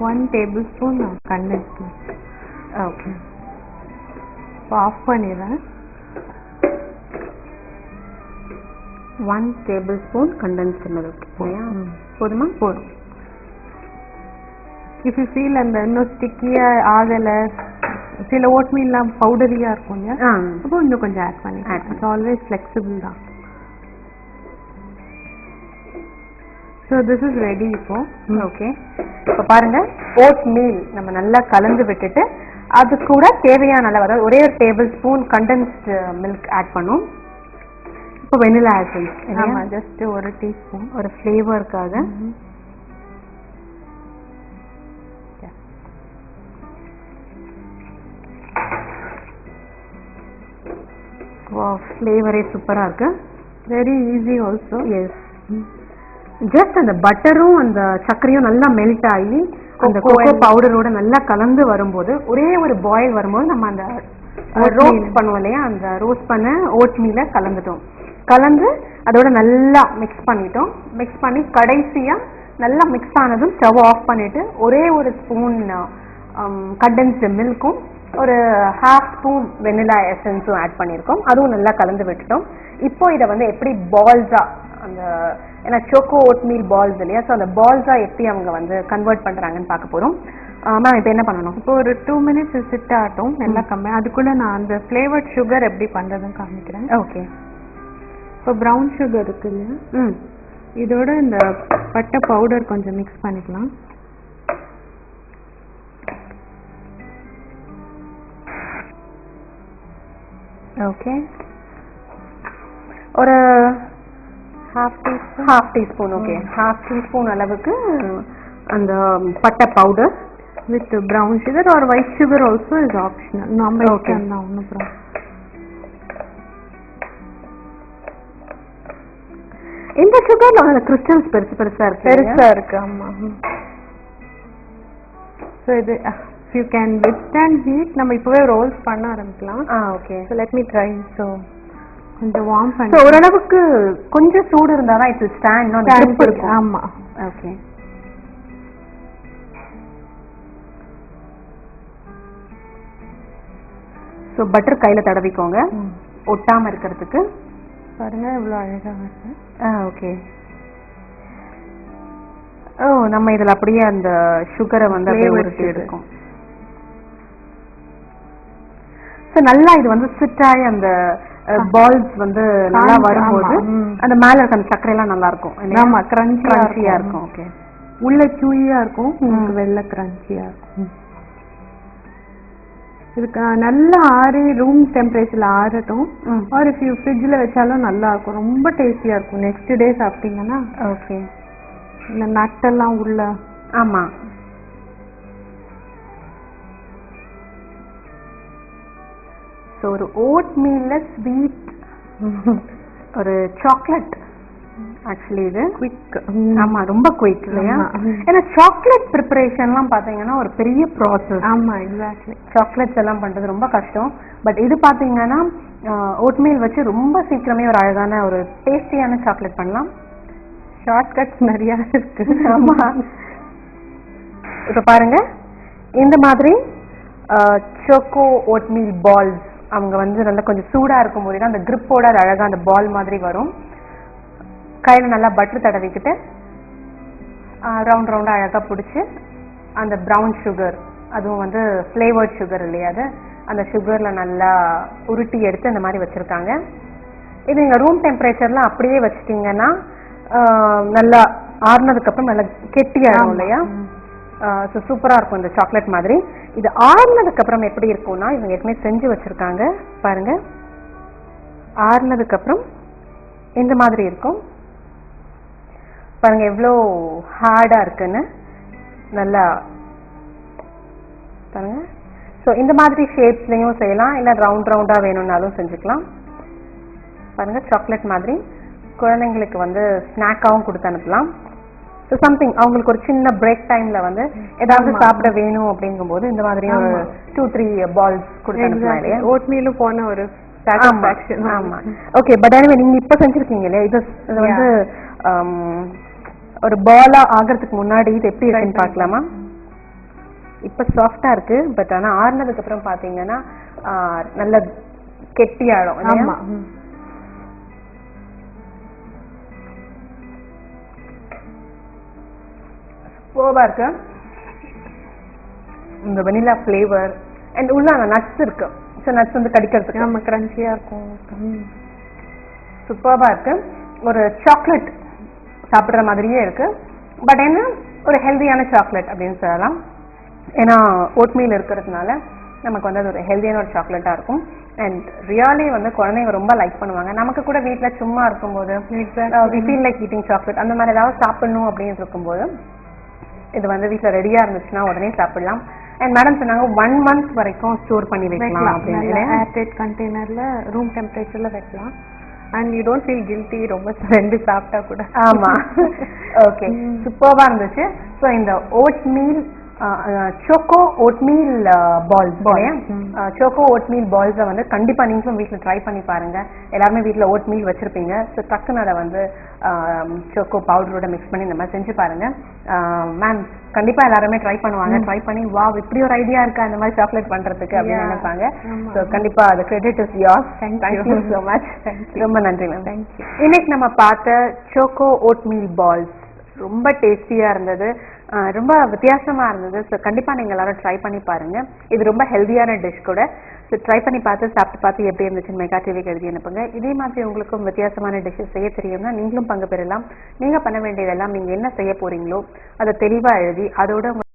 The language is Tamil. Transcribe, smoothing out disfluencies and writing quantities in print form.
1 tablespoon condensed milk. Okay, off பண்ணிடுறேன். 1 tablespoon condensed milk. போதுமா? போதும். இஃப் யூ ஃபீல் அந்த இன்னும் ஸ்டிக்கியாக ஆகலை, சில ஓட்மீல்லாம் பவுடரியாக இருக்கும் இல்லையா, அப்போ இன்னும் கொஞ்சம் ஆட் பண்ணி. இட்ஸ் ஆல்வேஸ் ஃப்ளெக்சிபிள் தான். ஸோ திஸ் இஸ் ரெடி இப்போ. ஓகே, இப்போ பாருங்க, ஓட் மீல் நம்ம நல்லா கலந்து விட்டுட்டு அது கூட தேவையான அளவு, அதாவது ஒரே ஒரு tablespoon condensed milk add பண்ணும். இப்போ வெனிலா எசன்ஸ். ஆமாம், ஜஸ்ட் ஒரு டீஸ்பூன், ஒரு ஃப்ளேவருக்காக. ஃப்ளேவரே சூப்பராக இருக்கு. Very easy also. Yes, just அந்த பட்டரும் அந்த சர்க்கரையும் நல்லா மெல்ட் ஆகி அந்த கோகோ பவுடரோட நல்லா கலந்து வரும்போது, ஒரே ஒரு பாயில் வரும்போது நம்ம அந்த ரோஸ்ட் பண்ணுவோம் இல்லையா, அந்த ரோஸ்ட் பண்ண ஓட் மீலை கலந்துட்டோம். கலந்து அதோட நல்லா மிக்ஸ் பண்ணிட்டோம். மிக்ஸ் பண்ணி கடைசியாக நல்லா மிக்ஸ் ஆனதும் ஸ்டவ் ஆஃப் பண்ணிட்டு ஒரே ஒரு ஸ்பூன் கண்டென்ஸ்டு மில்க்கும் ஒரு 1/2 ஸ்பூன் வெனிலா எசன்ஸும் ஆட் பண்ணியிருக்கோம். அதுவும் நல்லா கலந்து விட்டுட்டோம். இப்போ இதை வந்து எப்படி பால்ஸா, அந்த ஏன்னா சோக்கோ ஓட் மீல் பால்ஸ் இல்லையா, ஸோ அந்த பால்ஸா எப்படி அவங்க வந்து கன்வெர்ட் பண்றாங்கன்னு பார்க்க போறோம். மேம் இப்போ என்ன பண்ணணும்? இப்போ ஒரு 2 minutes சிட் ஆகட்டும், நல்லா கம்மி. அதுக்குள்ள நான் அந்த ஃப்ளேவர்ட் சுகர் எப்படி பண்றதுன்னு காமிக்கிறேன். ஓகே, இப்போ ப்ரௌன் சுகர் இருக்கு இல்லையா, இதோட இந்த பட்டை பவுடர் கொஞ்சம் மிக்ஸ் பண்ணிக்கலாம். ஓகே, ஒரு ஹாஃப் டீஸ்பூன். ஓகே, 1/2 டீஸ்பூன் அளவுக்கு அந்த பட்டை powder with brown sugar R white sugar also is optional. நம்ம ஓகே தான், ஒன்றும் ப்ராப்ளம். இந்த சுகர்ல வந்து கிறிஸ்டல்ஸ் பெருசா இருக்கு. ஆமா. ஸோ இது யூ கேன் வித்ஸ்டாண்ட் ஹீட். நம்ம இப்போவே ரோல்ஸ் பண்ண ஆரம்பிக்கலாம். Okay, so let me try. So கொஞ்சம் வார்ம் பண்ணி, ஸோ ஓரளவுக்கு கொஞ்சம் சூடு இருந்தால் தான் இது ஸ்டாண்ட் இருக்கும். ஆமா, ஓகே. ஸோ பட்டர் கையில் தடவிக்கோங்க ஒட்டாமல் இருக்கிறதுக்கு. பாருங்க இவ்வளோ அழகாக இருக்கு. ஓகே. நம்ம இதில் அப்படியே அந்த சுகரை வந்து அப்படியே உருட்டி எடுக்கும். ஸோ நல்லா இது வந்து சிட்டாகி அந்த பால்ஸ் வந்து நல்லா வரும்போது அந்த மேலே இருக்க அந்த சர்க்கரையெல்லாம் நல்லா இருக்கும். ஆமா, கிரன்ச்சியாக இருக்கும். ஓகே, உள்ள சூயியாக இருக்கும், வெள்ளை கிரன்ச்சியாக இருக்கும். இதுக்கு நல்லா ஆறி ரூம் டெம்பரேச்சர்ல ஆறட்டும். ஒரு ஃபியூ ஃப்ரிட்ஜில் வச்சாலும் நல்லா இருக்கும், ரொம்ப டேஸ்டியா இருக்கும். நெக்ஸ்ட் டே சாப்பிட்டீங்கன்னா ஓகே. இந்த நட்டெல்லாம் உள்ள. ஆமா, ஸோ ஒரு ஓட் மீல்ல ஸ்வீட், ஒரு சாக்லேட். ஆக்சுவலி இது குயிக். ஆமா, ரொம்ப குயிக் இல்லையா? ஏன்னா சாக்லேட் ப்ரிப்பரேஷன்லாம் பார்த்தீங்கன்னா ஒரு பெரிய ப்ராசஸ். ஆமா, எக்ஸாக்ட்லி. சாக்லேட்ஸ் எல்லாம் பண்றது ரொம்ப கஷ்டம். பட் இது பார்த்தீங்கன்னா ஓட்மீல் வச்சு ரொம்ப சீக்கிரமே ஒரு அழகான ஒரு டேஸ்டியான சாக்லேட் பண்ணலாம். ஷார்ட்கட்ஸ் நிறையா இருக்கு. ஆமா, இப்போ பாருங்க, இந்த மாதிரி சோக்கோ ஓட்மீல் பால்ஸ் அவங்க வந்து நல்லா கொஞ்சம் சூடா இருக்கும் போது தான் அந்த கிரிப்போட அழகா அந்த பால் மாதிரி வரும். கையில் நல்லா பட்டர் தடவிக்கிட்டு ரவுண்ட் ரவுண்டாக அழகாக பிடிச்சி அந்த ப்ரௌன் சுகர், அதுவும் வந்து ஃப்ளேவர்ட் சுகர் இல்லையா, அது அந்த சுகரில் நல்லா உருட்டி எடுத்து இந்த மாதிரி வச்சுருக்காங்க. இது நீங்கள் ரூம் டெம்பரேச்சரில் அப்படியே வச்சுட்டிங்கன்னா நல்லா ஆறுனதுக்கப்புறம் நல்லா கெட்டியாகும் இல்லையா? ஸோ சூப்பராக இருக்கும் இந்த சாக்லேட் மாதிரி. இது ஆறுனதுக்கப்புறம் எப்படி இருக்கும்னா, இவங்க ஏற்கனவே செஞ்சு வச்சுருக்காங்க பாருங்க. ஆறுனதுக்கப்புறம் இந்த மாதிரி இருக்கும் பாருங்க, எவ்வளோ ஹார்டாக இருக்குன்னு நல்லா பாருங்க. ஸோ இந்த மாதிரி ஷேப்ஸ்லையும் செய்யலாம், இல்லை ரவுண்ட் ரவுண்டாக வேணும்னாலும் செஞ்சுக்கலாம். பாருங்க, சாக்லேட் மாதிரி குழந்தைங்களுக்கு வந்து ஸ்நாக்காகவும் கொடுத்து அனுப்பலாம். ஸோ சம்திங் அவங்களுக்கு ஒரு சின்ன பிரேக் டைம்ல வந்து ஏதாவது சாப்பிட வேணும் அப்படிங்கும்போது இந்த மாதிரி ஒரு 2-3 பால்ஸ் கொடுத்து அனுப்பலாம் இல்லையா? ஓட்மீலும் போன ஒரு சாட்டிஸ்ஃபேக்ஷன். ஆமா, ஓகே. பட் anyway நீங்க இப்போ செஞ்சிருக்கீங்க இல்லையா, இது வந்து ஒரு பாலா ஆகிறதுக்கு முன்னாடி இது எப்படி இருக்குன்னு பார்க்கலாமா? இப்போ சாஃப்டா இருக்கு, பட் ஆனா ஆறுனதுக்கு அப்புறம் பாத்தீங்கன்னா நல்ல கெட்டியாயிடும். ஆமா. சூப்பரா இருக்கு. இந்த வெனிலா ஃப்ளேவர் அண்ட் உள்ள அந்த நட்ஸ் இருக்கு. ஸோ நட்ஸ் வந்து கடிக்கிறதுக்கு நம்ம கிரன்ச்சியா இருக்கும். சூப்பரா இருக்கு. ஒரு சாக்லேட் சாப்பிடுற மாதிரியே இருக்கு, பட் என்ன ஒரு ஹெல்தியான சாக்லேட் அப்படின்னு சொல்லலாம். ஏன்னா ஓட்மீல் இருக்கிறதுனால நமக்கு வந்து அது ஒரு ஹெல்தியான ஒரு சாக்லேட்டா இருக்கும். அண்ட் ரியாலி வந்து குழந்தைங்க ரொம்ப லைக் பண்ணுவாங்க. நமக்கு கூட வீட்டுல சும்மா இருக்கும்போது we feel like eating chocolate அந்த மாதிரி ஏதாவது சாப்பிடணும் அப்படின்னு இருக்கும்போது இது வந்து வீட்டுல ரெடியா இருந்துச்சுன்னா உடனே சாப்பிடலாம். அண்ட் மேடம் சொன்னாங்க 1 month வரைக்கும் ஸ்டோர் பண்ணி வைக்கலாம் அப்படின்னு. ஏர்டைட் கண்டெய்னர்ல ரூம் டெம்பரேச்சர்ல வைக்கலாம். And you don't feel guilty ரொம்ப ரெண்டு சாப்பிட்டா கூட. ஆமா. ஓகே, சூப்பர்வா இருந்துச்சு. ஸோ இந்த oatmeal choco oatmeal balls, choco oatmeal பால்ஸை வந்து கண்டிப்பா நீங்களும் வீட்டில் ட்ரை பண்ணி பாருங்க. எல்லாருமே வீட்டில் ஓட்மீல் வச்சிருப்பீங்க. ஸோ டக்குன்னு அதை வந்து சோக்கோ பவுடரோட மிக்ஸ் பண்ணி இந்த மாதிரி செஞ்சு பாருங்க. மேம் கண்டிப்பா எல்லாருமே ட்ரை பண்ணுவாங்க. ட்ரை பண்ணி வா இப்படி ஒரு ஐடியா இருக்கா இந்த மாதிரி சாக்லேட் பண்றதுக்கு அப்படின்னு நினைப்பாங்க. ஸோ கண்டிப்பா அது credit is yours. Thank you so much. ரொம்ப நன்றி மேம். தேங்க்யூ. இன்னைக்கு நம்ம பார்த்த சோக்கோ ஓட்மீல் பால்ஸ் ரொம்ப டேஸ்டியா இருந்தது, ரொம்ப வித்தியாசமா இருந்தது. ஸோ கண்டிப்பா நீங்க எல்லாரும் ட்ரை பண்ணி பாருங்க. இது ரொம்ப ஹெல்தியான டிஷ் கூட. ஸோ ட்ரை பண்ணி பார்த்து சாப்பிட்டு பார்த்து எப்படி இருந்துச்சுன்னு மெகா டிவிக்கு எழுதி அனுப்புங்க. இதே மாதிரி உங்களுக்கும் வித்தியாசமான டிஷ்ஷஸ் செய்ய தெரியும்னா நீங்களும் பங்கு பெறலாம். நீங்க பண்ண வேண்டியதெல்லாம் நீங்க என்ன செய்ய போறீங்களோ அதை தெளிவா எழுதி அதோட